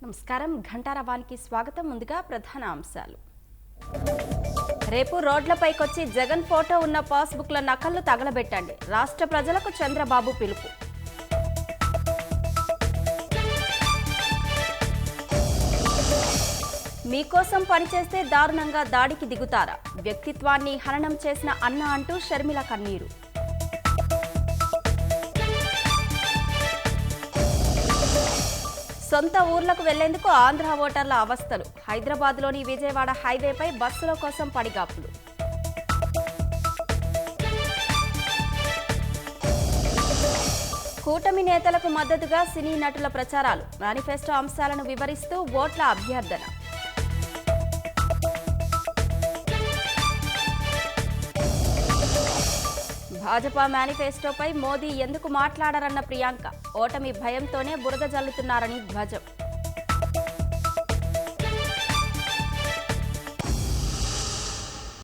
నమస్కారం ఘంటారావానికి స్వాగతం. ముందుగా ప్రధాన అంశాలు. రేపు రోడ్లపైకొచ్చి జగన్ ఫోటో ఉన్న పాస్బుక్ల నకళ్లు తగలబెట్టండి. రాష్ట్ర ప్రజలకు చంద్రబాబు పిలుపు. మీకోసం పనిచేస్తే దారుణంగా దాడికి దిగుతారా? వ్యక్తిత్వాన్ని హననం చేసిన అన్న అంటూ షర్మిల కన్నీరు. సొంత ఊర్లకు వెళ్లేందుకు ఆంధ్ర ఓటర్ల అవస్థలు. హైదరాబాద్లోని విజయవాడ హైవేపై బస్సుల కోసం పడిగాపులు. కూటమి నేతలకు మద్దతుగా సినీ నటుల ప్రచారాలు. మేనిఫెస్టో అంశాలను వివరిస్తూ ఓట్ల అభ్యర్థన. భాజపా మేనిఫెస్టోపై మోదీ ఎందుకు మాట్లాడారన్న ప్రియాంక. ఓటమి భయంతోనే బురద జల్లుతున్నారని ధ్వజం.